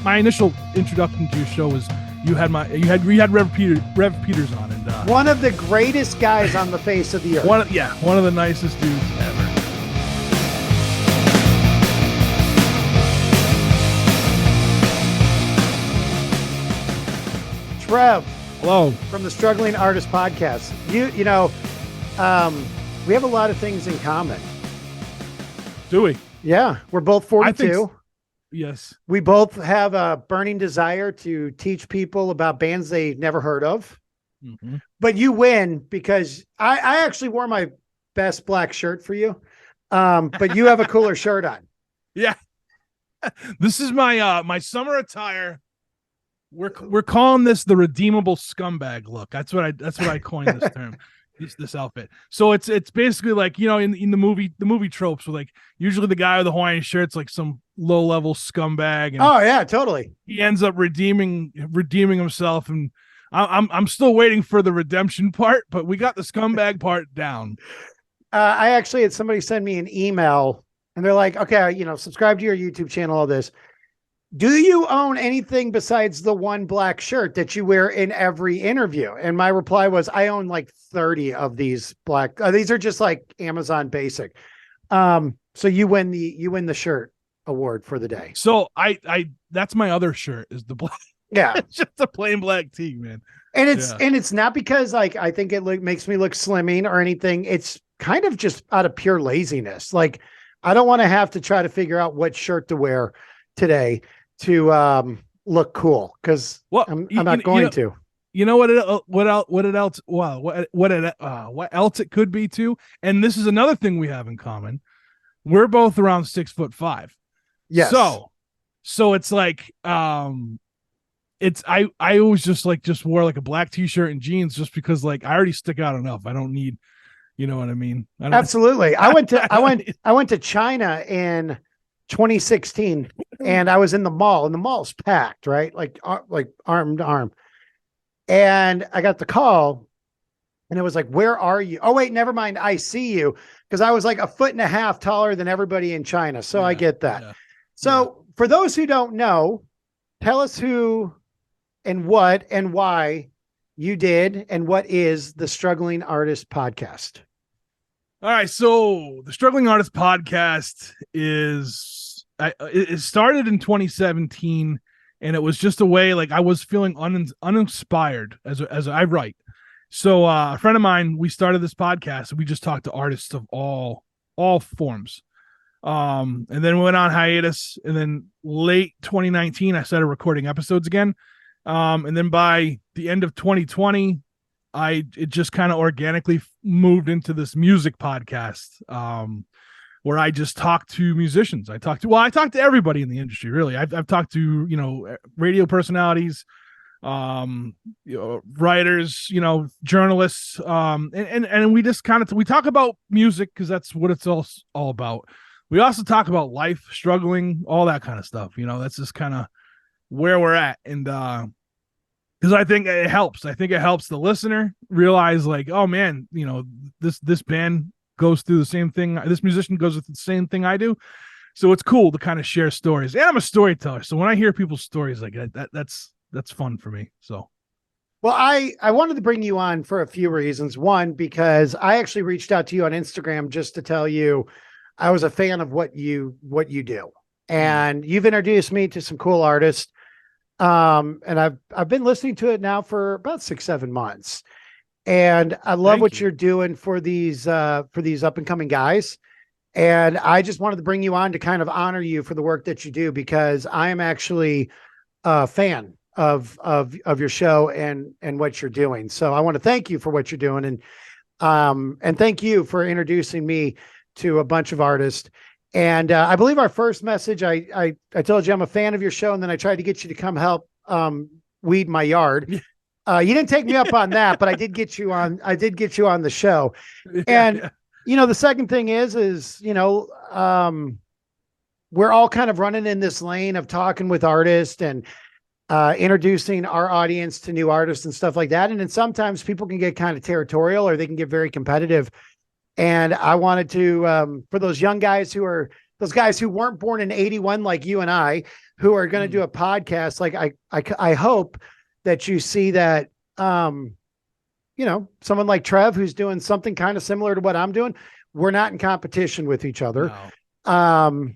my initial introduction to your show was you had Rev Peters on, and one of the greatest guys on the face of the earth. One of the nicest dudes ever. Trev. Hello. From the Struggling Artist Podcast. We have a lot of things in common. Do we? Yeah. We're both 42. Yes. We both have a burning desire to teach people about bands they never heard of. Mm-hmm. But you win because I actually wore my best black shirt for you. But you have a cooler shirt on. Yeah. This is my my summer attire. We're calling this the redeemable scumbag look. That's what I coined this term. This outfit. So it's basically like, in the movie tropes where like usually the guy with the Hawaiian shirt's like some low level scumbag. And oh yeah, totally. He ends up redeeming himself, and I'm still waiting for the redemption part, but we got the scumbag part down. I actually had somebody send me an email, and they're like, "Okay, subscribe to your YouTube channel. All this. Do you own anything besides the one black shirt that you wear in every interview?" And my reply was, I own like 30 of these black. These are just like Amazon basic. So you win the shirt award for the day. So I that's my other shirt is the black. Yeah. It's just a plain black tee, man. And it's not because like, I think it makes me look slimming or anything. It's kind of just out of pure laziness. Like I don't want to have to try to figure out what shirt to wear today to look cool because I'm not going to. You know what else it could be too, and this is another thing we have in common. We're both around 6'5". Yes. So it's like it's I always just wore like a black t-shirt and jeans just because like I already stick out enough. I don't need, you know what I mean? Absolutely. I went to China in 2016 and I was in the mall and the mall's packed, right? Like arm to arm. And I got the call and it was like, "Where are you?" Oh, wait, never mind. I see you. Because I was like 1.5 feet taller than everybody in China. So I get that. Yeah. So for those who don't know, tell us who and what and why you did and what is the Struggling Artist Podcast. All right, so the Struggling Artist Podcast it started in 2017, and it was just a way like I was feeling uninspired as I write. So a friend of mine, we started this podcast, and we just talked to artists of all forms. And then we went on hiatus, and then late 2019, I started recording episodes again. And then by the end of 2020, it just kind of organically moved into this music podcast, where I just talk to musicians. I talk to everybody in the industry, really. I've talked to, radio personalities, writers, journalists, and we just we talk about music because that's what it's all about. We also talk about life, struggling, all that kind of stuff. That's just kind of where we're at. And, because I think it helps. I think it helps the listener realize like, oh man, this band goes through the same thing. This musician goes with the same thing I do. So it's cool to kind of share stories. And I'm a storyteller. So when I hear people's stories like that's fun for me. So. Well, I wanted to bring you on for a few reasons. One, because I actually reached out to you on Instagram just to tell you I was a fan of what you do. And you've introduced me to some cool artists. And I've been listening to it now for about 6-7 months. And I love what you're doing for these up and coming guys. And I just wanted to bring you on to kind of honor you for the work that you do, because I am actually a fan of your show and what you're doing. So I want to thank you for what you're doing. And thank you for introducing me to a bunch of artists. And I believe our first message, I told you I'm a fan of your show, and then I tried to get you to come help weed my yard. You didn't take me up on that, but I did get you on the show. And the second thing is we're all kind of running in this lane of talking with artists and introducing our audience to new artists and stuff like that. And then sometimes people can get kind of territorial, or they can get very competitive. And I wanted to, for those young guys who are those guys who weren't born in 81 like you and I, who are going to do a podcast. Like I hope that you see that, someone like Trev, who's doing something kind of similar to what I'm doing. We're not in competition with each other. No.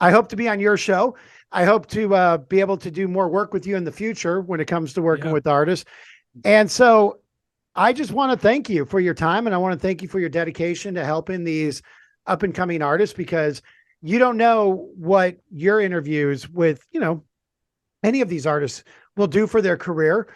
I hope to be on your show. I hope to be able to do more work with you in the future when it comes to working with artists. And so I just want to thank you for your time. And I want to thank you for your dedication to helping these up and coming artists, because you don't know what your interviews with, any of these artists will do for their career.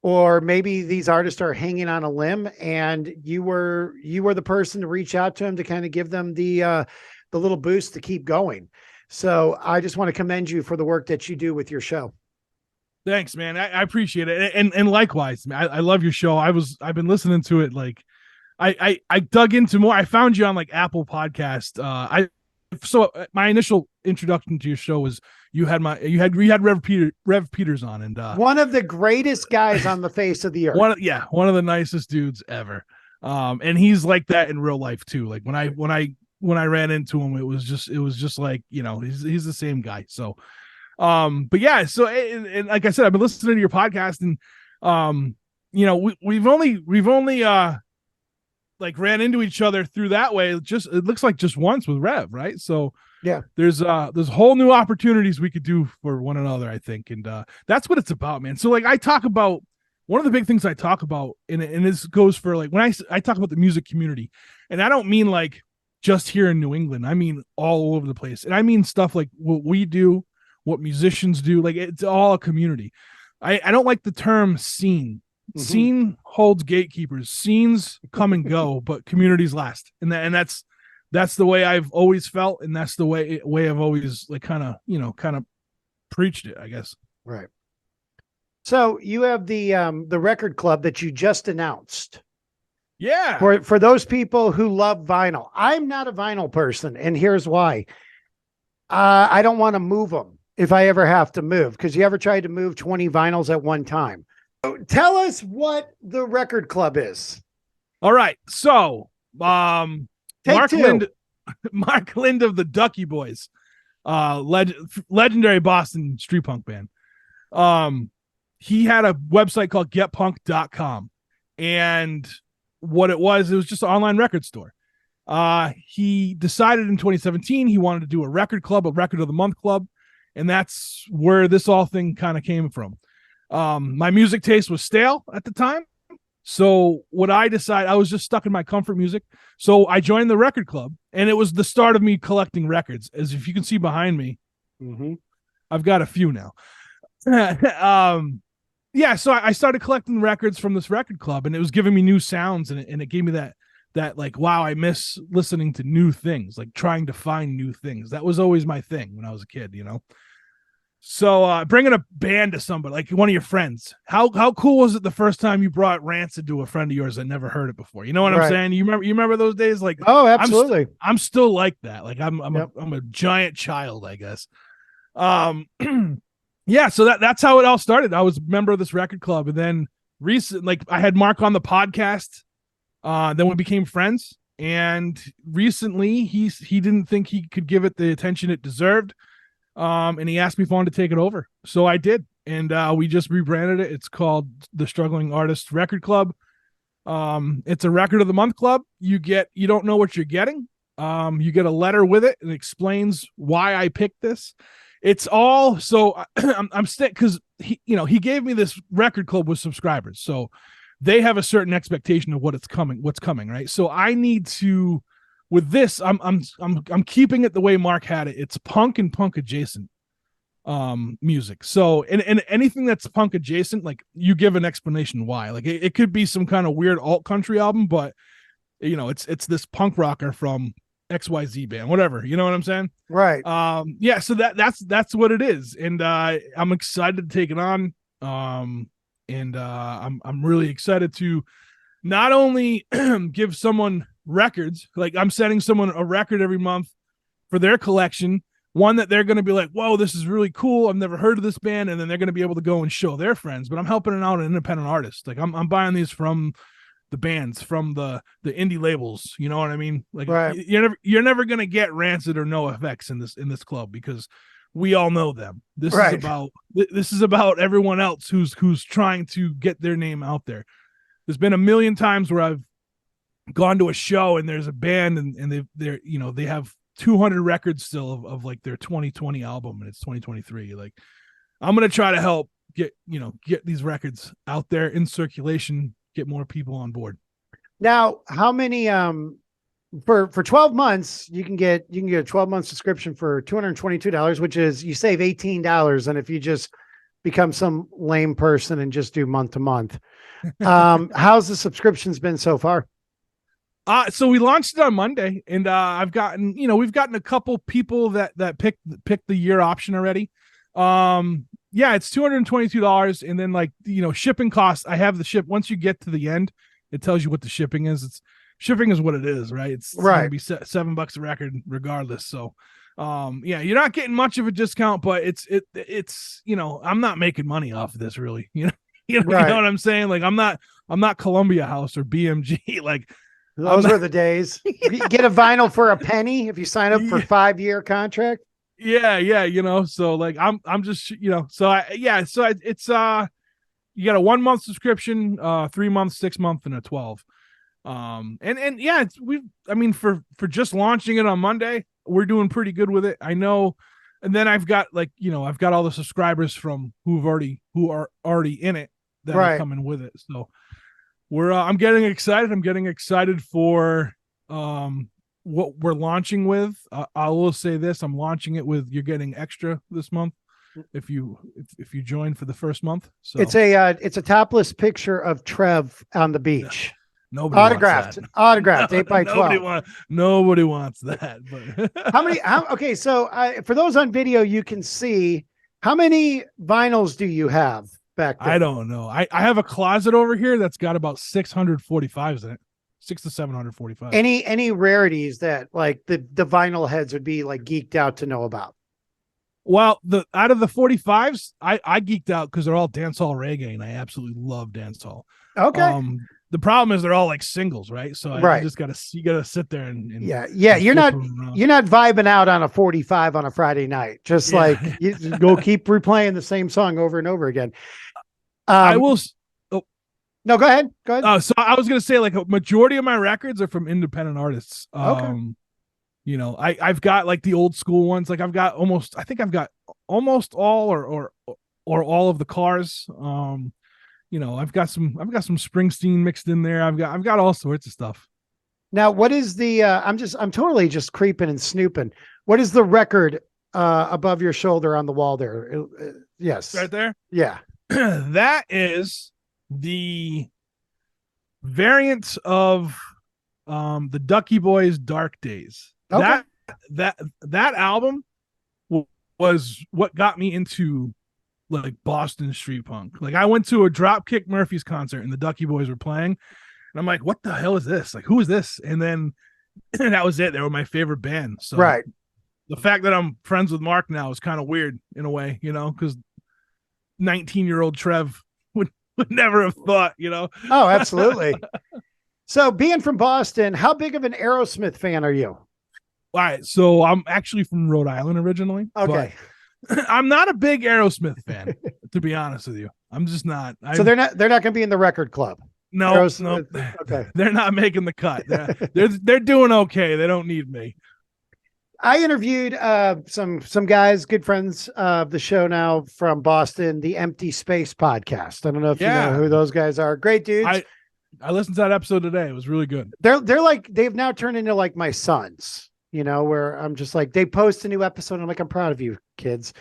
Or maybe these artists are hanging on a limb and you were the person to reach out to them to kind of give them the little boost to keep going. So I just want to commend you for the work that you do with your show. Thanks, man. I appreciate it. And likewise, man, I love your show. I've been listening to it. Like I dug into more. I found you on like Apple Podcast. So my initial introduction to your show was you had Rev Peters on, and one of the greatest guys on the face of the earth. One of the nicest dudes ever. And he's like that in real life too. Like when I ran into him, it was just like, he's the same guy. So, but yeah, so and like I said, I've been listening to your podcast, and we've only like ran into each other through that way. It looks like just once with Rev, right? So yeah, there's whole new opportunities we could do for one another, I think. And that's what it's about, man. So like I talk about, one of the big things I talk about, and this goes for like, when I talk about the music community, and I don't mean like just here in New England, I mean all over the place. And I mean stuff like what we do, what musicians do, like it's all a community. I don't like the term scene. Mm-hmm. Scene holds gatekeepers. Scenes come and go, but communities last. And that's the way I've always felt, and that's the way I've always like kind of preached it, I guess. Right. So you have the record club that you just announced. Yeah. For those people who love vinyl. I'm not a vinyl person, and here's why. I don't want to move them if I ever have to move, because you ever tried to move 20 vinyls at one time? Tell us what the record club is. All right. So, Mark Lind of the Ducky Boys, legendary Boston street punk band. He had a website called getpunk.com, and what it was just an online record store. He decided in 2017 he wanted to do a record club, a record of the month club, and that's where this all thing kind of came from. My music taste was stale at the time. So what I decided, I was just stuck in my comfort music. So I joined the record club, and it was the start of me collecting records. As if you can see behind me, I've got a few now. So I started collecting records from this record club, and it was giving me new sounds, and it gave me that like, wow, I miss listening to new things, like trying to find new things. That was always my thing when I was a kid, So bringing a band to somebody, like one of your friends, how cool was it the first time you brought Rancid to a friend of yours that never heard it before? You know what I'm saying? You remember those days? Like, oh, absolutely. I'm still like that. Like I'm a giant child, I guess. Yeah. So that's how it all started. I was a member of this record club, and then like I had Mark on the podcast. Then we became friends, and recently he didn't think he could give it the attention it deserved. And he asked me if I wanted to take it over. So I did. And we just rebranded it. It's called the Struggling Artist Record Club. It's a record of the month club. You don't know what you're getting. You get a letter with it, and it explains why I picked this. It's all, so I'm stick, because he gave me this record club with subscribers. So they have a certain expectation of what's coming. Right. So I need to, with this, I'm keeping it the way Mark had it. It's punk and punk adjacent music. So and anything that's punk adjacent, like you give an explanation why. Like it could be some kind of weird alt country album, but it's this punk rocker from XYZ band, whatever. You know what I'm saying? Right. Yeah. So that's what it is, and I'm excited to take it on. And I'm really excited to not only give someone records, like I'm sending someone a record every month for their collection, one that they're going to be like, whoa, this is really cool, I've never heard of this band, and then they're going to be able to go and show their friends. But I'm helping out an independent artist. Like I'm buying these from the bands from the indie labels. You know what I mean? Like Right. you're never gonna get Rancid or NoFX in this club because we all know them. This Right. is about everyone else who's trying to get their name out there. There's been a million times where I've gone to a show and there's a band and they have 200 records still of like their 2020 album and it's 2023. Like I'm gonna try to help get these records out there in circulation, get more people on board. Now, how many for 12 months you can get a 12-month subscription for $222, which is you save $18, and if you just become some lame person and just do month to month. How's the subscriptions been so far? So we launched it on Monday, and we've gotten a couple people that picked the year option already. Yeah, it's $222, and then like shipping costs. I have the ship. Once you get to the end, it tells you what the shipping is. Shipping is what it is, right? It's right. Gonna be $7 a record regardless. So, yeah, you're not getting much of a discount, but it's I'm not making money off of this really. Right. You know what I'm saying? Like I'm not Columbia House or BMG. Like those were the days. You get a vinyl for a penny if you sign up for 5-year contract. Yeah. So like I'm just so it's you got a 1 month subscription, 3 months, 6 month, and a 12. And yeah, for just launching it on Monday, we're doing pretty good with it. I know. And then I've got I've got all the subscribers from who are already in it that are coming with it. So I'm getting excited. I'm getting excited for what we're launching with. I will say this: I'm launching it with you're getting extra this month if you join for the first month. So it's a topless picture of Trev on the beach. Nobody autographed 8x12. Nobody wants that. But okay, so for those on video, you can see how many vinyls do you have back there? I don't know. I have a closet over here that's got about 645s in it. 600 to 745. Any rarities that like the vinyl heads would be like geeked out to know about? Well, out of the 45s, I geeked out because they're all dancehall reggae, and I absolutely love dancehall. Okay. The problem is they're all like singles, right? So you just gotta sit there and yeah. You're not vibing out on a 45 on a Friday night. Just like you go keep replaying the same song over and over again. I will. No, go ahead. So I was gonna say like a majority of my records are from independent artists. Okay. I've got like the old school ones. Like I've got almost all or all of the Cars. I've got some Springsteen mixed in there. I've got all sorts of stuff. Now, what is the I'm totally just creeping and snooping. What is the record above your shoulder on the wall there? Yes. Right there? Yeah. That is the variant of the Ducky Boys Dark Days. Okay. That album was what got me into like Boston street punk. Like I went to a Dropkick Murphys concert and the Ducky Boys were playing, and I'm like, what the hell is this? Like, who is this? And then that was it. They were my favorite band. So the fact that I'm friends with Mark now is kind of weird in a way, because 19-year-old Trev would never have thought, Oh, absolutely. So being from Boston, how big of an Aerosmith fan are you? All right. So I'm actually from Rhode Island originally. Okay. I'm not a big Aerosmith fan, to be honest with you. I'm just not. So they're not going to be in the record club. No. Okay. They're not making the cut. They're doing okay. They don't need me. I interviewed some guys, good friends of the show now from Boston, the Empty Space podcast. I don't know if you know who those guys are. Great dudes. I listened to that episode today. It was really good. They're like, they've now turned into like my sons, where I'm just like, they post a new episode. And I'm like, I'm proud of you kids.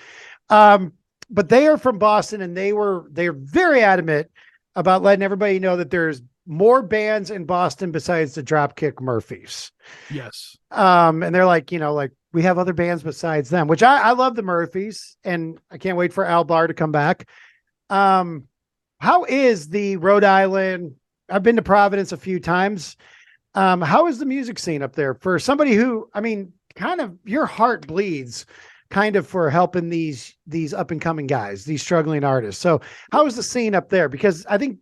But they are from Boston, and they're very adamant about letting everybody know that there's more bands in Boston besides the Dropkick Murphys. Yes. And they're like, like we have other bands besides them, which I love the Murphys, and I can't wait for Al Barr to come back. How is the Rhode Island? I've been to Providence a few times. How is the music scene up there for somebody who, kind of your heart bleeds kind of for helping these up and coming guys, these struggling artists. So how is the scene up there? Because I think,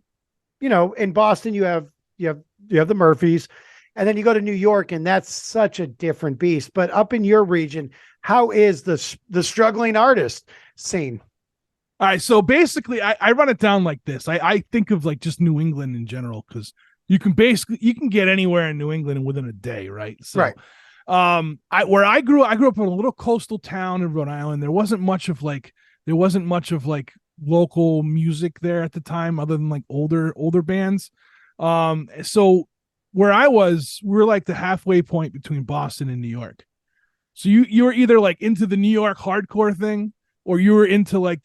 in Boston, you have you have the Murphys, and then you go to New York, and that's such a different beast. But up in your region, how is the struggling artist scene? All right. So basically I run it down like this. I think of like just New England in general, because you can get anywhere in New England within a day, right? So Right. I grew up in a little coastal town in Rhode Island. There wasn't much of like local music there at the time, other than like older bands. So where I was, we were like the halfway point between Boston and New York. So you were either like into the New York hardcore thing, or you were into like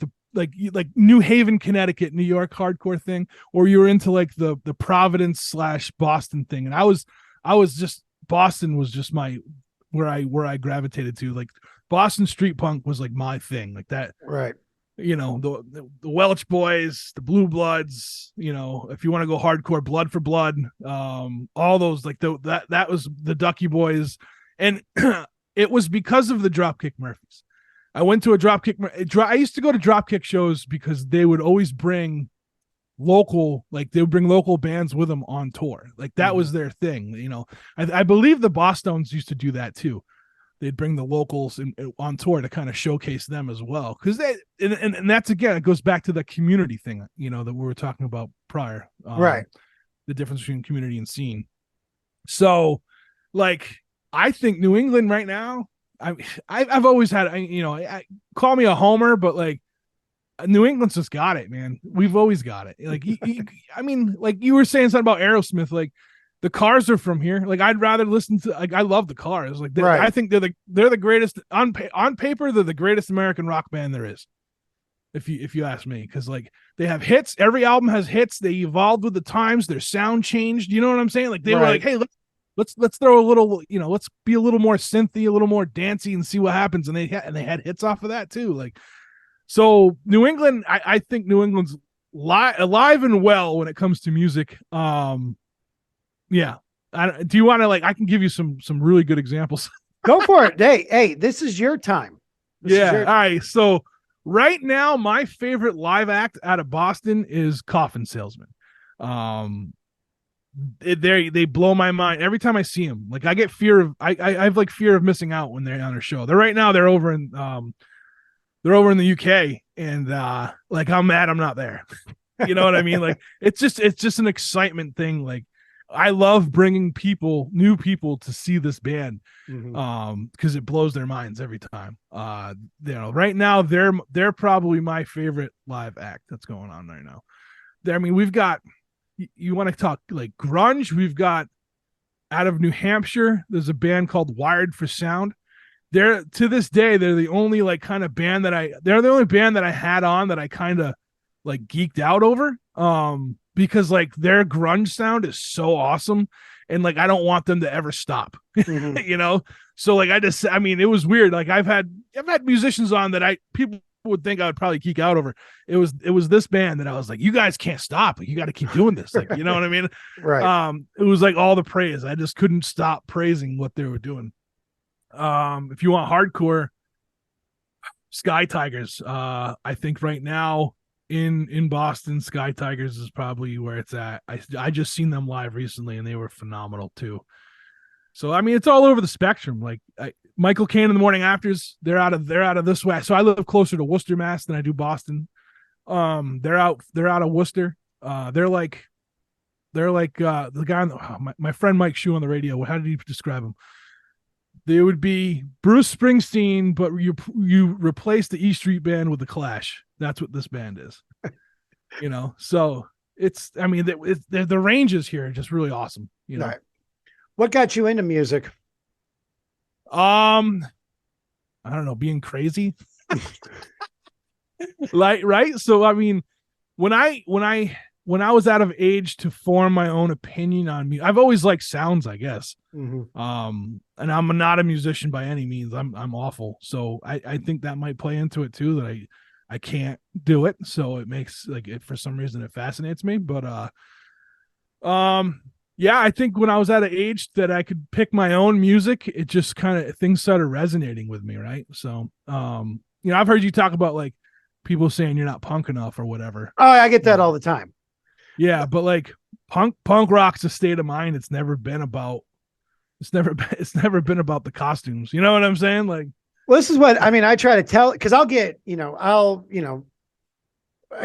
New Haven, Connecticut, New York hardcore thing, or you were into like the Providence / Boston thing. And I was just, Boston was just where I gravitated to. Like Boston street punk was like my thing, like that. Right. You know, the Welch Boys, the Blue Bloods, you know, if you want to go hardcore, Blood for Blood, all those, like that was the Ducky Boys. And it was because of the Dropkick Murphys. I went to I used to go to Dropkick shows because they would always bring local bands with them on tour. Like that was their thing. You know, I believe the Bosstones used to do that too. They'd bring the locals on tour to kind of showcase them as well. Cause and that's, again, it goes back to the community thing, you know, that we were talking about prior. Right. The difference between community and scene. So like, I think New England right now, I've always had, call me a homer, but like New England's just got it, man. We've always got it. Like, I mean, like you were saying something about Aerosmith, like the Cars are from here. Like I'd rather listen to, like, I love the Cars. Like right. I think they're the greatest on paper. They're the greatest American rock band there is. If you ask me, because like they have hits. Every album has hits. They evolved with the times. Their sound changed. You know what I'm saying? Like they were like, hey, let's throw a little, you know, let's be a little more synthy, a little more dancey, and see what happens. And they had hits off of that too. Like, so New England, I think New England's alive and well when it comes to music. Yeah. Do you want to, like, I can give you some really good examples. Go for it. Hey, this is your time. All right. So right now, my favorite live act out of Boston is Coffin Salesman. They blow my mind every time I see them. Like I get I have like fear of missing out when they're on a show. They're over in the UK, and like I'm mad I'm not there. You know what I mean? Like it's just an excitement thing. Like I love bringing new people to see this band, because it blows their minds every time. You know, right now they're probably my favorite live act that's going on right now. I mean, we've got, you want to talk like grunge? We've got, out of New Hampshire, there's a band called Wired for Sound. They're, to this day, they're the only like kind of band they're the only band that I had on that I kind of like geeked out over. Because like their grunge sound is so awesome, and like I don't want them to ever stop. You know? So like I mean, it was weird. Like I've had musicians on that people would think I would probably geek out over. It was this band that I was like, you guys can't stop. Like, you got to keep doing this. Like, you know what I mean? Right. It was like all the praise. I just couldn't stop praising what they were doing. If you want hardcore, Sky Tigers. I think right now in Boston, Sky Tigers is probably where it's at. I just seen them live recently, and they were phenomenal too. So I mean, it's all over the spectrum. Like Michael Caine and the Morning Afters, they're out of this way. So I live closer to Worcester, Mass than I do Boston. They're out of Worcester. They're like the guy on my friend Mike Shue on the radio. How did he describe them? They would be Bruce Springsteen, but you replace the E Street Band with the Clash. That's what this band is. You know, so it's, I mean, the ranges here are just really awesome. You know, right. What got you into music? I don't know, being crazy. Like, right. So, I mean, when I was out of age to form my own opinion on music, I've always liked sounds, I guess. And I'm not a musician by any means. I'm awful. So I think that might play into it too, that I can't do it. So it makes, like, for some reason it fascinates me. But yeah, I think when I was at an age that I could pick my own music, it just kind of, things started resonating with me, right? So you know, I've heard you talk about like people saying you're not punk enough or whatever. Oh, I get that all the time. Yeah, but like punk rock's a state of mind. It's never been about it's never been about the costumes. You know what I'm saying? Like, well, this is what I mean. I try to tell, because I'll get, I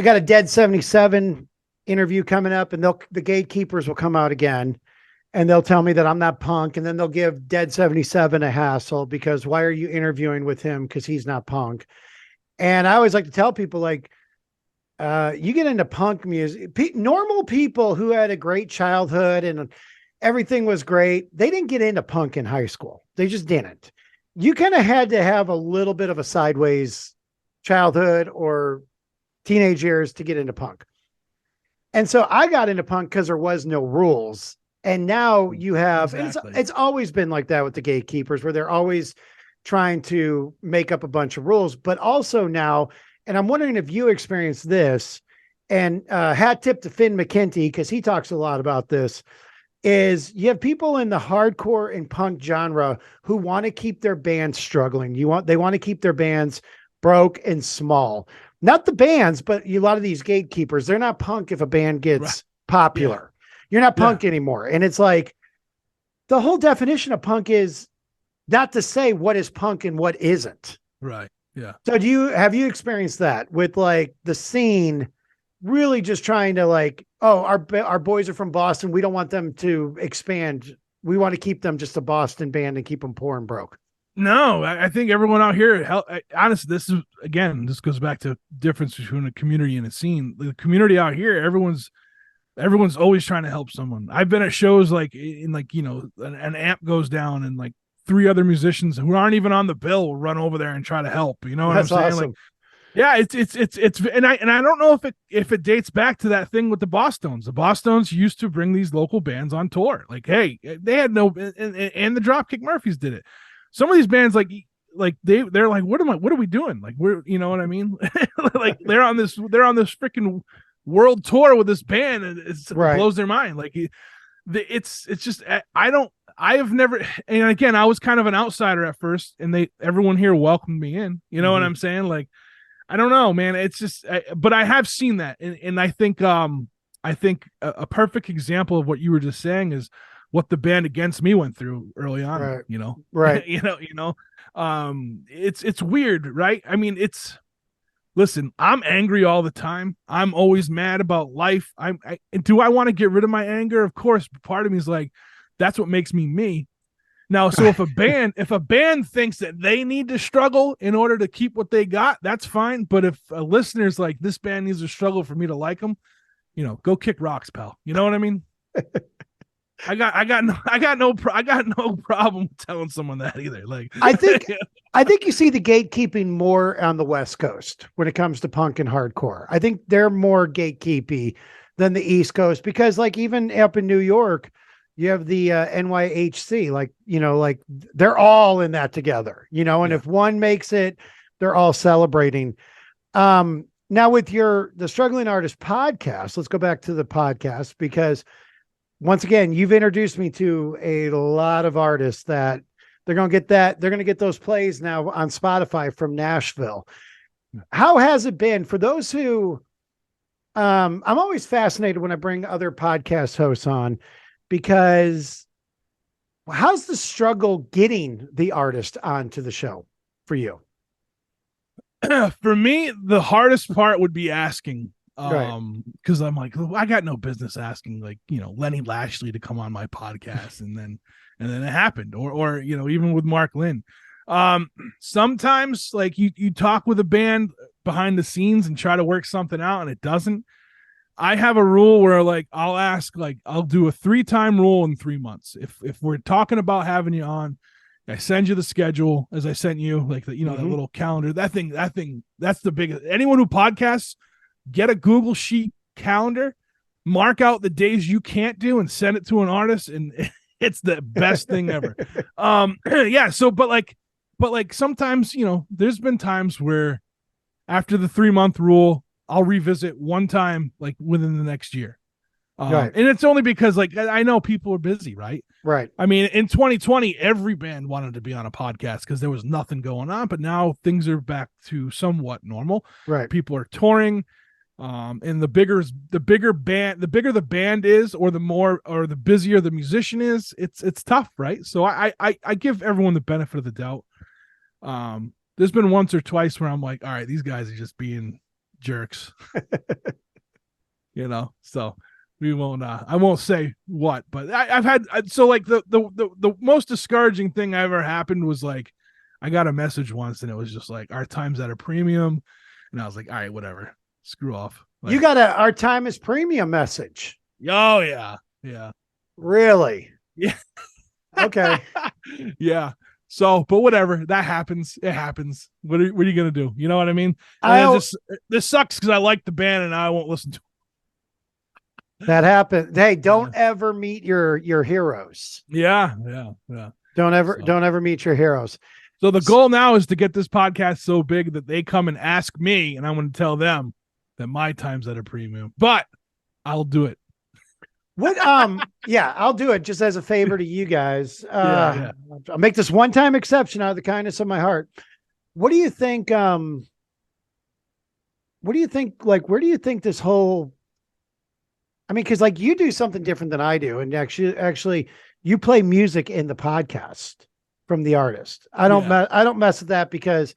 got a Dead 77 interview coming up, and the gatekeepers will come out again and they'll tell me that I'm not punk. And then they'll give Dead 77 a hassle because why are you interviewing with him? Because he's not punk. And I always like to tell people, like, you get into punk music, normal people who had a great childhood and everything was great, they didn't get into punk in high school. They just didn't. You kind of had to have a little bit of a sideways childhood or teenage years to get into punk. And so I got into punk because there was no rules. And now you have, exactly. it's always been like that with the gatekeepers, where they're always trying to make up a bunch of rules, but also now, and I'm wondering if you experienced this, and hat tip to Finn McKenty, because he talks a lot about this, is you have people in the hardcore and punk genre who want to keep their bands struggling. They want to keep their bands broke and small. Not the bands, but a lot of these gatekeepers, they're not punk if a band gets popular. Yeah. You're not punk anymore. And it's like, the whole definition of punk is not to say what is punk and what isn't. Right. Yeah. So have you experienced that with like the scene really just trying to like, oh, our boys are from Boston, we don't want them to expand, we want to keep them just a Boston band and keep them poor and broke? No, I think everyone out here, honestly, this goes back to difference between a community and a scene. The community out here, everyone's always trying to help someone. I've been at shows like in like, an amp goes down and like 3 other musicians who aren't even on the bill will run over there and try to help. You know what I'm saying? Awesome. Like, yeah, it's and I don't know if it dates back to that thing with the Bosstones. The Bosstones used to bring these local bands on tour. Like, hey, they had no, and the Dropkick Murphys did it. Some of these bands, like they're like, what are we doing? Like, you know what I mean? Like they're on this freaking world tour with this band, and it blows their mind. Like, it's just I have never, and again, I was kind of an outsider at first, and everyone here welcomed me in. You know what I'm saying? Like, I don't know, man. It's just, but I have seen that, and I think a perfect example of what you were just saying is what the band Against Me went through early on. Right. It's weird, right? I mean, listen, I'm angry all the time. I'm always mad about life. Do I want to get rid of my anger? Of course, but part of me is like, that's what makes me me. Now, so if a band thinks that they need to struggle in order to keep what they got, that's fine. But if a listener's like, this band needs to struggle for me to like them, go kick rocks, pal. You know what I mean? I got no problem telling someone that either. Like, I think you see the gatekeeping more on the West Coast when it comes to punk and hardcore. I think they're more gatekeepy than the East Coast, because like even up in New York, you have the NYHC, like they're all in that together, and if one makes it, they're all celebrating. Now with the Struggling Artist podcast, let's go back to the podcast, because once again, you've introduced me to a lot of artists that they're going to get those plays now on Spotify from Nashville. How has it been for those who, I'm always fascinated when I bring other podcast hosts on, because how's the struggle getting the artist onto the show for you? For me, the hardest part would be asking, right. Because I'm like, I got no business asking, like, Lenny Lashley to come on my podcast, and then it happened, or even with Mark Lynn. Sometimes like you talk with a band behind the scenes and try to work something out, and it doesn't. I have a rule where like I'll ask, like I'll do a 3-time rule in 3 months. If we're talking about having you on, I send you the schedule as I sent you, like that little calendar. That thing, that's the biggest. Anyone who podcasts, get a Google Sheet calendar, mark out the days you can't do, and send it to an artist, and it's the best thing ever. Yeah. So, but like sometimes, there's been times where after the 3-month rule, I'll revisit one time, like within the next year. Right. And it's only because like, I know people are busy, right? Right. I mean, in 2020, every band wanted to be on a podcast because there was nothing going on, but now things are back to somewhat normal. Right. People are touring. And the bigger the band is, or the busier the musician is, it's tough, right? So I give everyone the benefit of the doubt. There's been once or twice where I'm like, all right, these guys are just being jerks. So we won't I won't say what, but I've had, so like the most discouraging thing ever happened was like, I got a message once and it was just like, our time's at a premium, and I was like, all right, whatever, screw off. Like, You got our time is premium message. oh yeah. Really? Yeah. Okay. Yeah. So, but whatever, that happens. It happens. What are you gonna do? You know what I mean? This sucks because I like the band and I won't listen to it. That happened. Hey, don't ever meet your heroes. Yeah. Don't ever meet your heroes. So the goal now is to get this podcast so big that they come and ask me, and I'm going to tell them that my time's at a premium. But I'll do it. What? Yeah, I'll do it just as a favor to you guys. Yeah. I'll make this one-time exception out of the kindness of my heart. What do you think? What do you think? Like, where do you think this whole? I mean, because like you do something different than I do, and actually, you play music in the podcast from the artist. I don't mess with that because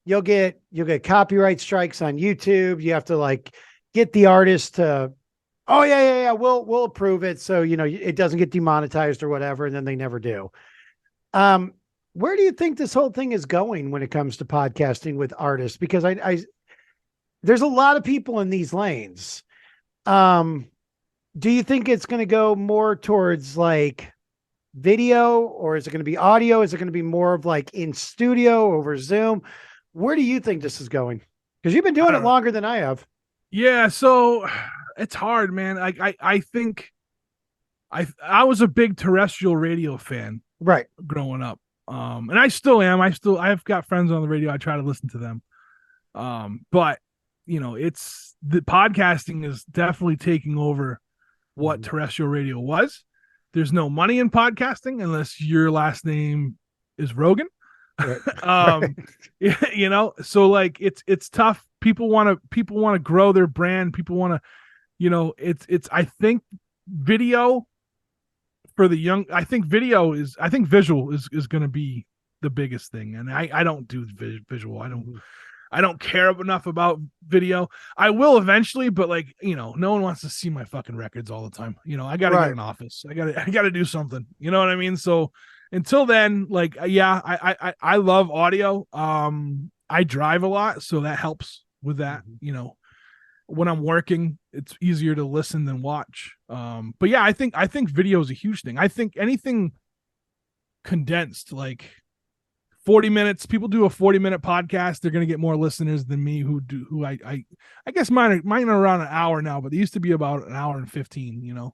you'll get copyright strikes on YouTube. You have to like get the artist to, oh yeah, we'll approve it, so it doesn't get demonetized or whatever, and then they never do. Where do you think this whole thing is going when it comes to podcasting with artists? Because I there's a lot of people in these lanes. Do you think it's going to go more towards like video, or is it going to be audio? Is it going to be more of like in studio over Zoom? Where do you think this is going? Because you've been doing it longer than I have. Yeah, so it's hard, man. I think I was a big terrestrial radio fan, right, growing up. And I still am. I've got friends on the radio. I try to listen to them. But it's the podcasting is definitely taking over what terrestrial radio was. There's no money in podcasting unless your last name is Rogan. Right. So like it's tough. People want to grow their brand. People want to, I think video for the young, I think visual is going to be the biggest thing. And I don't do visual. I don't care enough about video. I will eventually, but like, no one wants to see my fucking records all the time. I got to get an office. I got to do something. You know what I mean? So until then, like, yeah, I love audio. I drive a lot, so that helps with that. When I'm working, it's easier to listen than watch. But yeah, I think video is a huge thing. I think anything condensed, like 40 minutes, people do a 40-minute podcast, they're going to get more listeners than me who I guess mine are around an hour now, but they used to be about an hour and 15,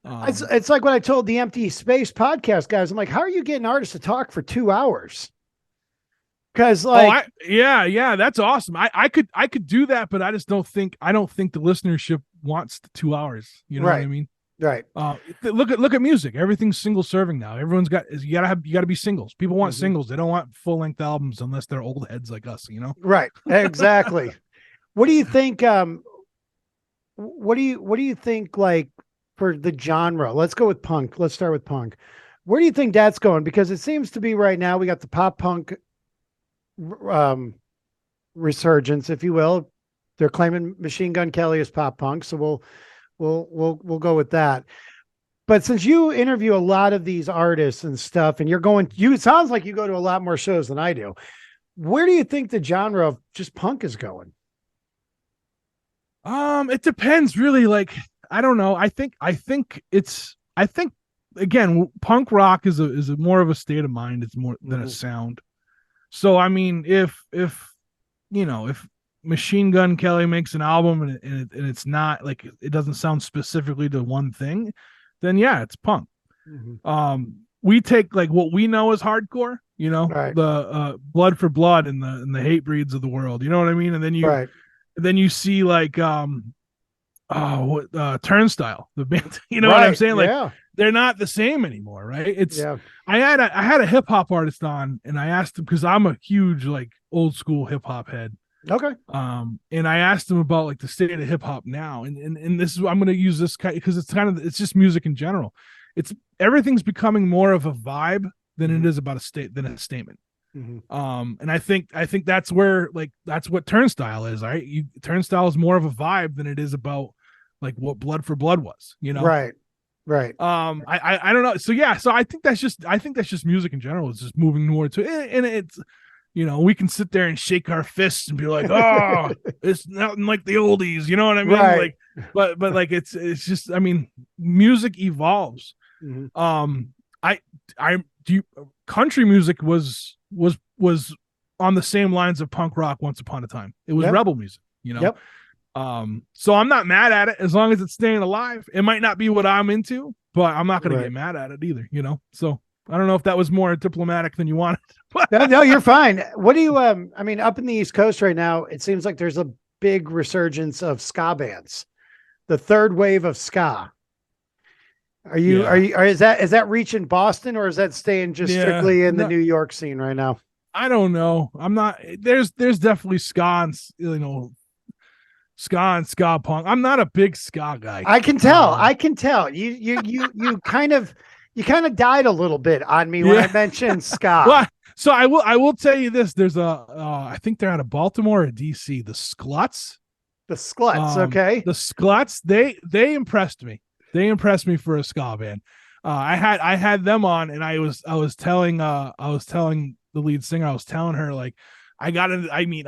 it's like what I told the Empty Space podcast guys. I'm like, how are you getting artists to talk for 2 hours? Because like, yeah, that's awesome. I could do that, but I don't think the listenership wants the 2 hours. You know what I mean? Right. Look at music. Everything's single serving now. Everyone's you gotta be singles. People want singles. They don't want full length albums unless they're old heads like us. Right. Exactly. What do you think? What do you think? Like for the genre, let's go with punk. Let's start with punk. Where do you think that's going? Because it seems to be right now we got the pop punk resurgence, if you will. They're claiming Machine Gun Kelly is pop punk, so we'll go with that. But since you interview a lot of these artists and stuff, and it sounds like you go to a lot more shows than I do. Where do you think the genre of just punk is going? It depends really. Like, I don't know. I think again, punk rock is a more of a state of mind. It's more than a sound. So, I mean, if Machine Gun Kelly makes an album and it's not like, it doesn't sound specifically to one thing, then yeah, it's punk. We take like what we know as hardcore, right. The Blood for Blood and the Hate Breeds of the world, you know what I mean? And then you see like Turnstile, the band, what I'm saying? Like, they're not the same anymore, right? I had a hip hop artist on, and I asked him, because I'm a huge like old school hip hop head. Okay. And I asked him about like the state of hip hop now, and this is, I'm going to use this because it's just music in general. It's everything's becoming more of a vibe than it is about a statement. And I think that's where, like, that's what Turnstile is, right? Turnstile is more of a vibe than it is about like what Blood for Blood was, you know? Right. Right. I don't know. So yeah, so I think that's just music in general. It's just moving more to it, and it's, you know, we can sit there and shake our fists and be like, oh, it's nothing like the oldies, you know what I mean? Right. Like, but like it's just, I mean, music evolves. I do you, country music was on the same lines of punk rock once upon a time. It was rebel music, you know. Yep. So I'm not mad at it as long as it's staying alive. It might not be what I'm into, but I'm not going to get mad at it either, you know. So I don't know if that was more diplomatic than you wanted. No, you're fine. What do you I mean, up in the East Coast right now, it seems like there's a big resurgence of ska bands. The third wave of ska. Are you is that reaching Boston, or is that staying just strictly in the New York scene right now? I don't know. I'm not, there's definitely ska and, you know, ska and ska punk. I'm not a big ska guy. I can tell. You kind of died a little bit on me when I mentioned ska. Well, so I will tell you this. There's I think they're out of Baltimore or DC. The Skluts. The Skluts, okay. The Skluts, they impressed me. They impressed me for a ska band. I had them on, and I was telling the lead singer, I was telling her, like, I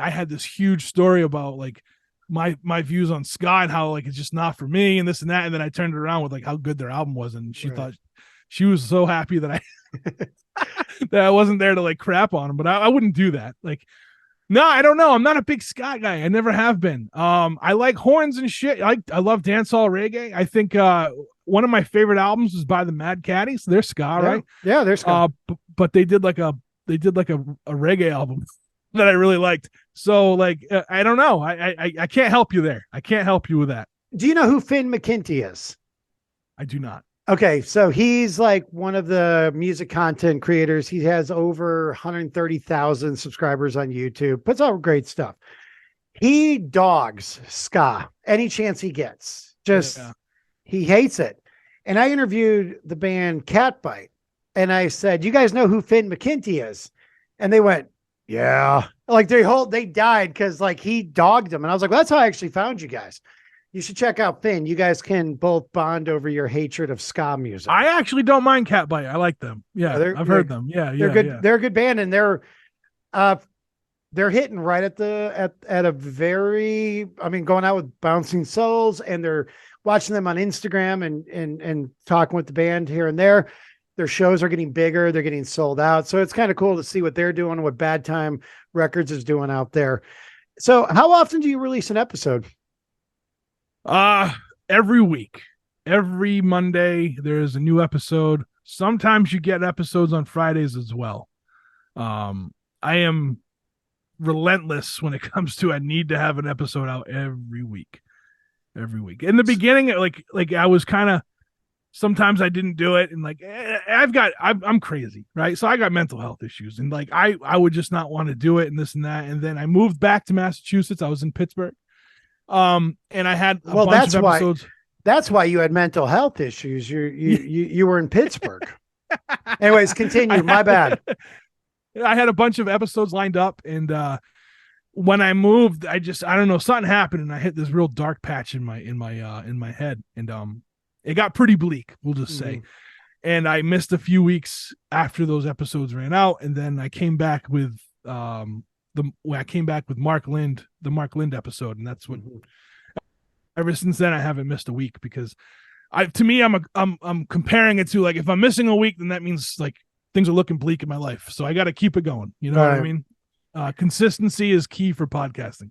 had this huge story about like my views on ska and how like it's just not for me and this and that, and then I turned it around with like how good their album was, and she thought, she was so happy that I that I wasn't there to like crap on them, but I wouldn't do that. Like, no, I don't know. I'm not a big ska guy. I never have been. I like horns and shit. I love dancehall reggae. I think one of my favorite albums is by the Mad Caddies. They're ska, right? Yeah, they're ska. But they did like a reggae album that I really liked. So like, I don't know. I can't help you there. I can't help you with that. Do you know who Finn McKenty is? I do not. Okay, so he's like one of the music content creators. He has over 130,000 subscribers on YouTube. Puts out great stuff. He dogs ska any chance he gets. He hates it. And I interviewed the band Catbite, and I said, "You guys know who Finn McKenty is?" And they went, "Yeah." Like they died because like he dogged them. And I was like, well, "That's how I actually found you guys. You should check out Finn. You guys can both bond over your hatred of ska music." I actually don't mind Catbite. I like them. Yeah, I've heard them. Yeah, they're good. Yeah. They're a good band, and they're hitting right at a very, I mean, going out with Bouncing Souls, and they're watching them on Instagram and talking with the band here and there. Their shows are getting bigger. They're getting sold out. So it's kind of cool to see what they're doing, what Bad Time Records is doing out there. So how often do you release an episode? Every week. Every Monday there's a new episode. Sometimes you get episodes on Fridays as well. I am relentless when it comes to, I need to have an episode out every week. In the beginning, like I was kind of, sometimes I didn't do it, and like I'm crazy, right? So I got mental health issues, and like I would just not want to do it, and this and that. And then I moved back to Massachusetts. I was in Pittsburgh. And I had a bunch of episodes. That's why you had mental health issues. You were in Pittsburgh. Anyways, continue. My bad. I had a bunch of episodes lined up, and when I moved, I don't know, something happened, and I hit this real dark patch in my head, and it got pretty bleak, we'll just say. And I missed a few weeks after those episodes ran out, and then I came back with Mark Lind, the Mark Lind episode, and that's what. Ever since then, I haven't missed a week, because I'm comparing it to, like, if I'm missing a week, then that means like things are looking bleak in my life. So I got to keep it going. You know what I mean? Consistency is key for podcasting.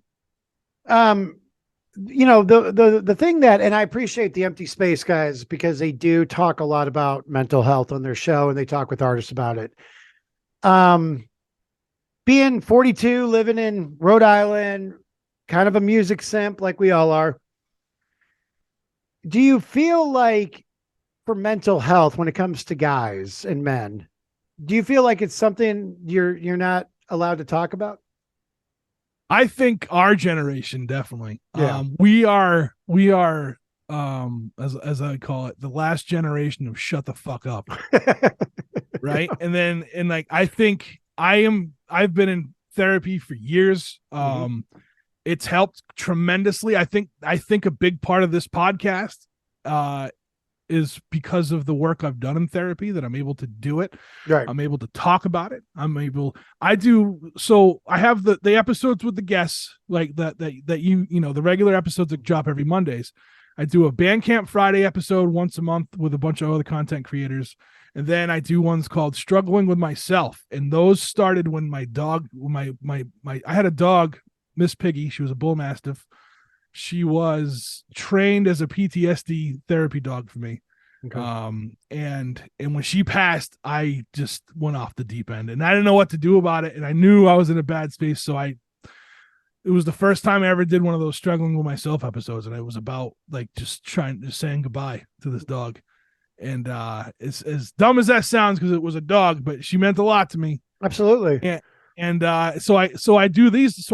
You know, the thing that, and I appreciate the Empty Space guys, because they do talk a lot about mental health on their show, and they talk with artists about it. Being 42, living in Rhode Island, kind of a music simp like we all are, do you feel like, for mental health, when it comes to guys and men, do you feel like it's something you're not allowed to talk about? I think our generation definitely. Yeah. We are as I call it, the last generation of shut the fuck up. Right. And like I think I've been in therapy for years. It's helped tremendously. I think a big part of this podcast is because of the work I've done in therapy, that I'm able to do it. Right. I'm able to talk about it. So I have the episodes with the guests, like that the regular episodes that drop every Mondays. I do a Bandcamp Friday episode once a month with a bunch of other content creators. And then I do ones called Struggling with Myself. And those started when my dog, I had a dog, Miss Piggy. She was a bull mastiff. She was trained as a PTSD therapy dog for me. Okay. And when she passed, I just went off the deep end, and I didn't know what to do about it. And I knew I was in a bad space. So it was the first time I ever did one of those Struggling with Myself episodes. And it was about like just saying goodbye to this dog. And it's as dumb as that sounds, because it was a dog, but she meant a lot to me. Absolutely. So I do these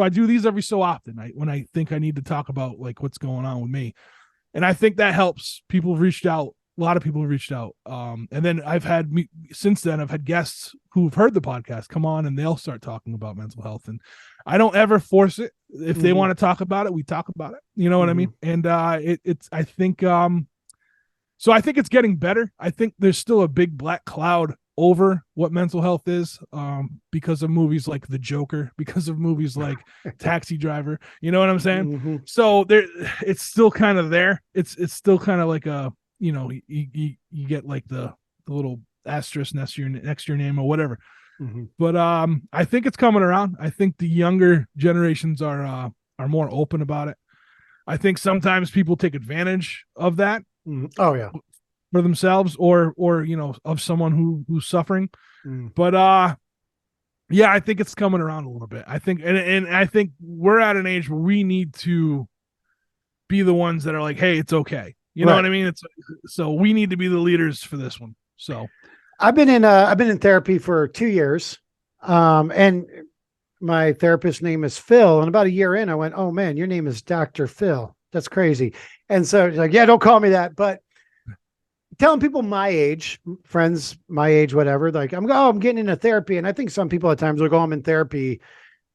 every so often, when I think I need to talk about like what's going on with me. And I think that helps. People have reached out. A lot of people have reached out. And then since then I've had guests who've heard the podcast come on, and they'll start talking about mental health. And I don't ever force it. If they want to talk about it, we talk about it. You know what I mean? And I think it's getting better. I think there's still a big black cloud over what mental health is, because of movies like The Joker, because of movies like Taxi Driver. You know what I'm saying? So it's still kind of there. It's still kind of like a, you get like the little asterisk next to your name or whatever. But I think it's coming around. I think the younger generations are more open about it. I think sometimes people take advantage of that. Oh yeah. For themselves or of someone who's suffering. But yeah, I think it's coming around a little bit. I think and I think we're at an age where we need to be the ones that are like, hey, it's okay. You know what I mean? So we need to be the leaders for this one. So I've been in therapy for 2 years. And my therapist's name is Phil. And about a year in, I went, oh man, your name is Dr. Phil. That's crazy. And so he's like, yeah, don't call me that. But telling people my age, friends my age, whatever, like I'm getting into therapy. And I think some people at times will go, I'm in therapy,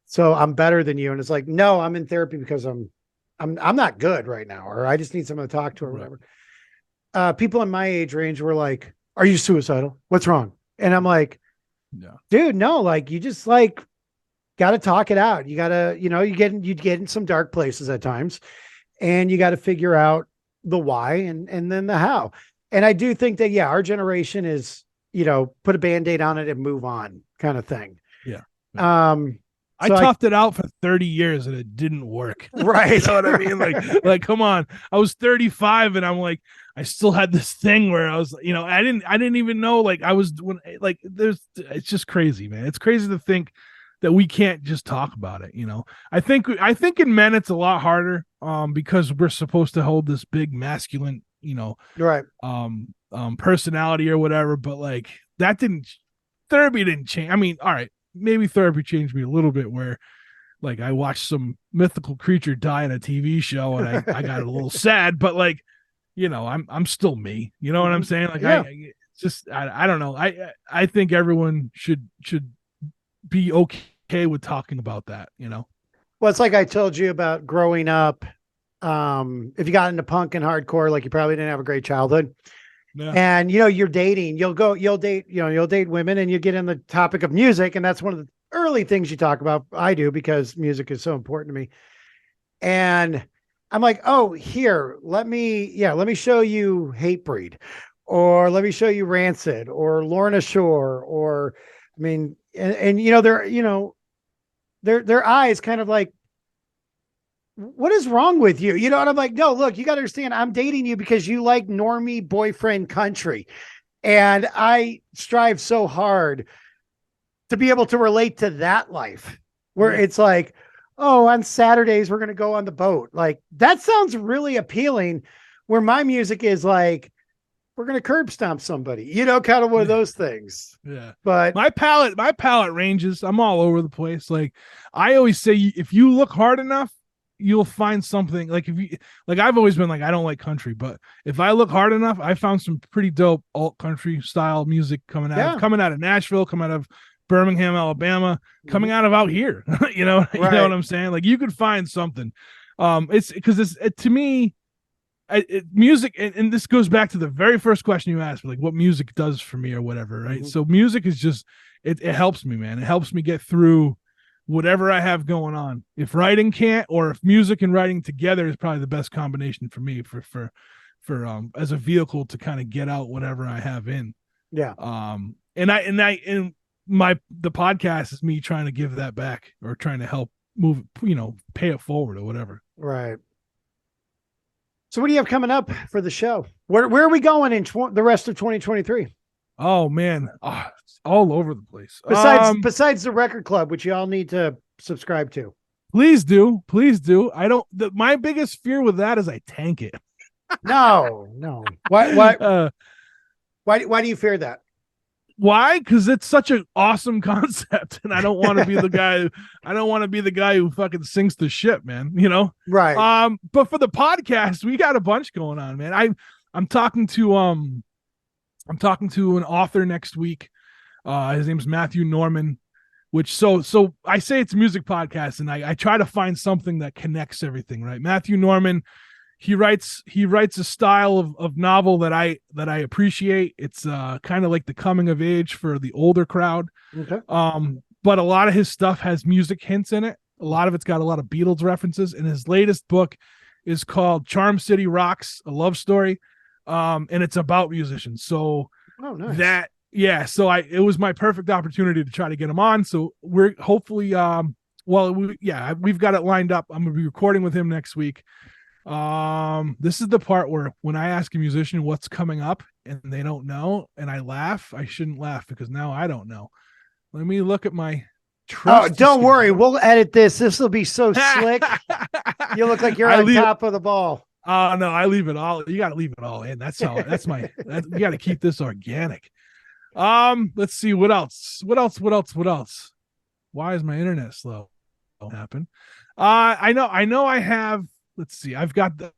so I'm better than you. And it's like, no, I'm in therapy because I'm not good right now, or I just need someone to talk to, or whatever. People in my age range were like, are you suicidal? What's wrong? And I'm like, dude, no, like you just like got to talk it out. You got to, you get in some dark places at times, and you got to figure out the why and then the how. And I do think that, yeah, our generation is, put a Band-Aid on it and move on kind of thing. Yeah. I toughed it out for 30 years and it didn't work. Right. You know what I mean? Like, come on. I was 35 and I'm like, I still had this thing where I was, I didn't even know, like I was it's just crazy, man. It's crazy to think that we can't just talk about it. I think in men, it's a lot harder, because we're supposed to hold this big masculine, personality or whatever, but like therapy didn't change. I mean, all right, maybe therapy changed me a little bit, where like I watched some mythical creature die in a TV show and I got a little sad, but like, I'm still me, you know what I'm saying? Like, I don't know. I think everyone should be okay with talking about that, Well, it's like I told you about growing up. If you got into punk and hardcore, like you probably didn't have a great childhood. Yeah. And you're dating, you'll date women, and you get in the topic of music, and that's one of the early things you talk about. I do, because music is so important to me. And I'm like, oh, here, let me show you Hatebreed, or let me show you Rancid, or Lorna Shore, or I mean, and their eyes kind of like, what is wrong with you? And I'm like, no, look, you got to understand, I'm dating you because you like normie boyfriend country. And I strive so hard to be able to relate to that life, where it's like, oh, on Saturdays, we're going to go on the boat. Like, that sounds really appealing, where my music is like, we're going to curb stomp somebody, kind of one of those things. Yeah. But my palette ranges. I'm all over the place. Like I always say, if you look hard enough, you'll find something. Like I've always been like, I don't like country, but if I look hard enough, I found some pretty dope alt country style music coming out of Nashville, coming out of Birmingham, Alabama, coming out of out here. You know what I'm saying? Like you could find something. It's because to me, music, and this goes back to the very first question you asked, like what music does for me or whatever, right? So music is just it helps me, man. It helps me get through whatever I have going on. If writing can't, or if music and writing together is probably the best combination for me for as a vehicle to kind of get out whatever I have in. Yeah. The podcast is me trying to give that back, or trying to help move, pay it forward or whatever. Right. So what do you have coming up for the show? Where are we going in the rest of 2023? Oh man, it's all over the place. Besides the record club, which you all need to subscribe to. Please do. My biggest fear with that is I tank it. No. Why do you fear that? Why? Because it's such an awesome concept, and I don't want to be the guy. I don't want to be the guy who fucking sinks the ship, man. Right. But for the podcast, we got a bunch going on, man. I'm talking to an author next week. His name's Matthew Norman. Which so I say it's a music podcast, and I try to find something that connects everything. Right, Matthew Norman. He writes a style of novel that I appreciate. It's kind of like the coming of age for the older crowd. Okay. But a lot of his stuff has music hints in it. A lot of it's got a lot of Beatles references. And his latest book is called Charm City Rocks, a love story. And it's about musicians. So nice. It was my perfect opportunity to try to get him on. So we're hopefully we've got it lined up. I'm gonna be recording with him next week. This is the part where when I ask a musician what's coming up and they don't know and I laugh, I shouldn't laugh because now I don't know. Let me look at my don't worry, we'll edit this. This will be so slick. You look like you're on top of the ball. Oh no, I leave it all. You got to leave it all in. You got to keep this organic. Let's see what else. Why is my internet slow? Don't happen. I know I have. Let's see. I've got the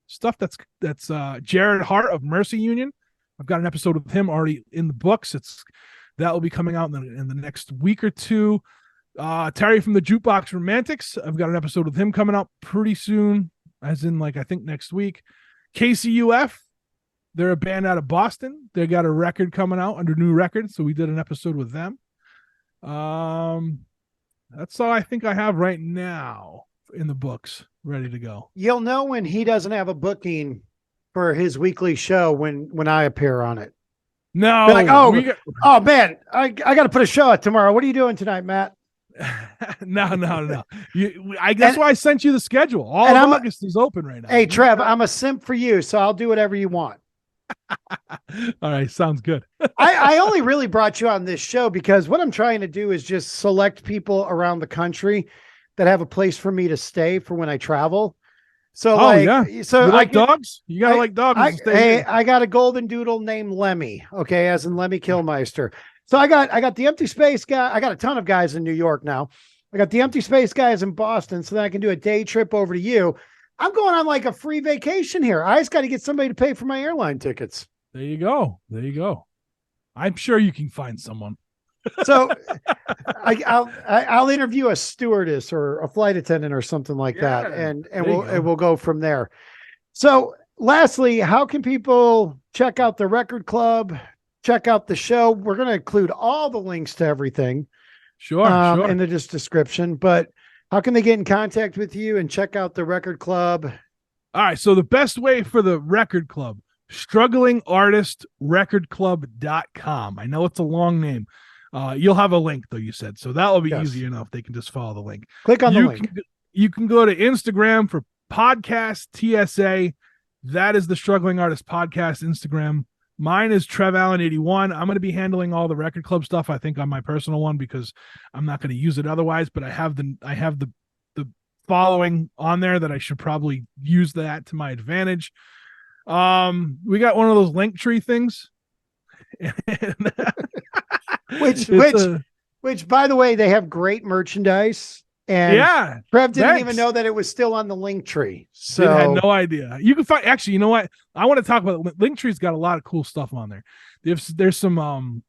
stuff that's Jared Hart of Mercy Union. I've got an episode with him already in the books. That will be coming out in the next week or two. Terry from the Jukebox Romantics. I've got an episode with him coming out pretty soon, as in I think next week. KCUF. They're a band out of Boston. They got a record coming out under new record, so we did an episode with them. That's all I think I have right now in the books, ready to go. You'll know when he doesn't have a booking for his weekly show when I appear on it. No, like, oh man, I got to put a show out tomorrow. What are you doing tonight, Matt? No. That's why I sent you the schedule. All of August is open right now. Hey, Trev, I'm a simp for you, so I'll do whatever you want. All right, sounds good. I only really brought you on this show because what I'm trying to do is just select people around the country that have a place for me to stay for when I travel. So so you like dogs? You gotta like dogs. I got a golden doodle named Lemmy. Okay, as in Lemmy Kilmeister. So I got the empty space guy. I got a ton of guys in New York now. I got the empty space guys in Boston, so then I can do a day trip over to you. I'm going on like a free vacation here. I just got to get somebody to pay for my airline tickets. There you go. I'm sure you can find someone. So I'll interview a stewardess or a flight attendant or something like that, and we'll go from there. So lastly, how can people check out the record club, check out the show? We're going to include all the links to everything, sure, in the description. But how can they get in contact with you and check out the record club? All right, so the best way for the record club, strugglingartistrecordclub.com. I know it's a long name. You'll have a link, though, you said. So that will be easy enough. They can just follow the link. Click on the link. You can go to Instagram for podcast TSA. That is the Struggling Artist Podcast Instagram. Mine is Trev Allen 81. I'm going to be handling all the record club stuff, I think, on my personal one because I'm not going to use it otherwise. But I have the following on there that I should probably use that to my advantage. We got one of those link tree things. Which by the way, they have great merchandise. And yeah, Trev didn't even know that it was still on the link tree. So I had no idea. You can find, actually, you know what? I want to talk about it. Linktree's got a lot of cool stuff on there. There's some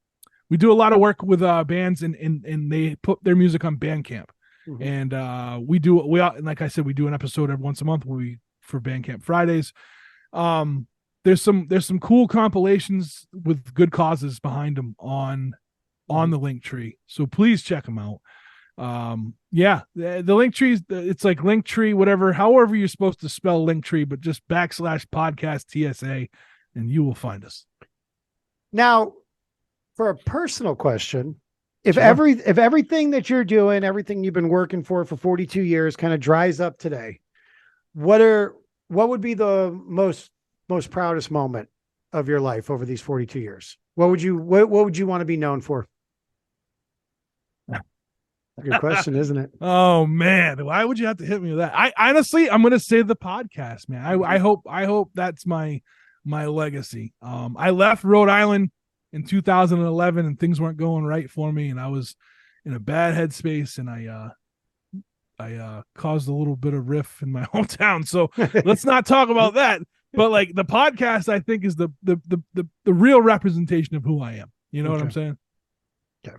we do a lot of work with bands and they put their music on Bandcamp. Mm-hmm. And we like I said, we do an episode every once a month for Bandcamp Fridays. There's some cool compilations with good causes behind them on the Linktree. So please check them out. The Linktree, it's like Linktree, whatever, however you're supposed to spell Linktree, but just /podcast TSA and you will find us. Now, for a personal question, if everything that you're doing, everything you've been working for 42 years kind of dries up today, what would be the most proudest moment of your life over these 42 years? What would you want to be known for? Good question, isn't it? Oh man, why would you have to hit me with that? I'm going to say the podcast, man. I hope that's my legacy. I left Rhode Island in 2011 and things weren't going right for me, and I was in a bad headspace, and I caused a little bit of riff in my hometown. So let's not talk about that. But like the podcast, I think is the real representation of who I am. You know what I'm saying? Okay.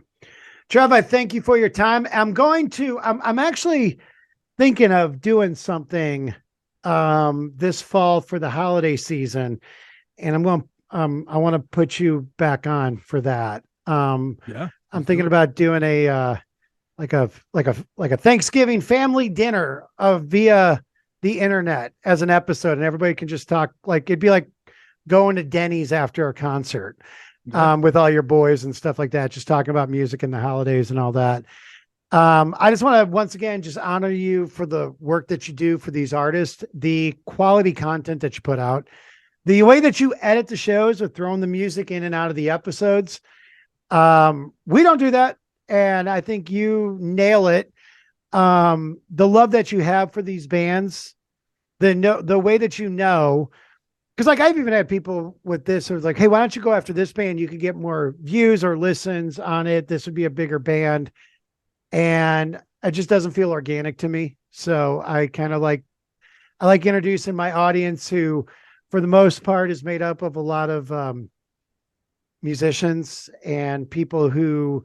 Trev, I thank you for your time. I'm actually thinking of doing something this fall for the holiday season, and I want to put you back on for that. I'm thinking about doing a like a Thanksgiving family dinner via the internet as an episode, and everybody can just talk. Like it'd be like going to Denny's after a concert. With all your boys and stuff like that, just talking about music and the holidays and all that. I just want to once again just honor you for the work that you do for these artists, the quality content that you put out, the way that you edit the shows with throwing the music in and out of the episodes. We don't do that, and I think you nail it. The love that you have for these bands, the way that because like I've even had people with this who's like, hey, why don't you go after this band? You could get more views or listens on it. This would be a bigger band. And it just doesn't feel organic to me. So I like introducing my audience who, for the most part, is made up of a lot of musicians and people who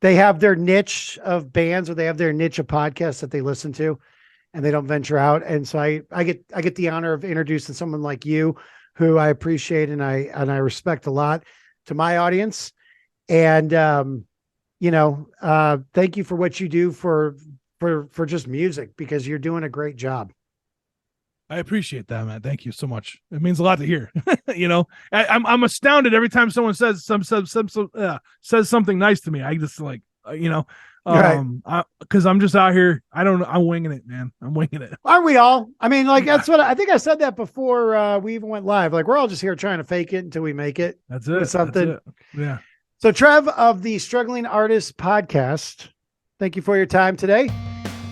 they have their niche of bands or they have their niche of podcasts that they listen to. And they don't venture out. And so I get the honor of introducing someone like you, who I appreciate and I respect a lot, to my audience. And thank you for what you do for just music, because you're doing a great job. I appreciate that, man. Thank you so much. It means a lot to hear. I'm astounded every time someone says something nice to me. I just like, because I'm just out here. I'm winging it, man. I'm winging it. Aren't we all? I mean, like that's what I think. I said that before we even went live. Like we're all just here trying to fake it until we make it. That's it. Something. That's it. Yeah. So Trev of the Struggling Artists podcast, thank you for your time today,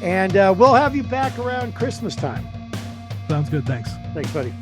and we'll have you back around Christmas time. Sounds good. Thanks. Thanks, buddy.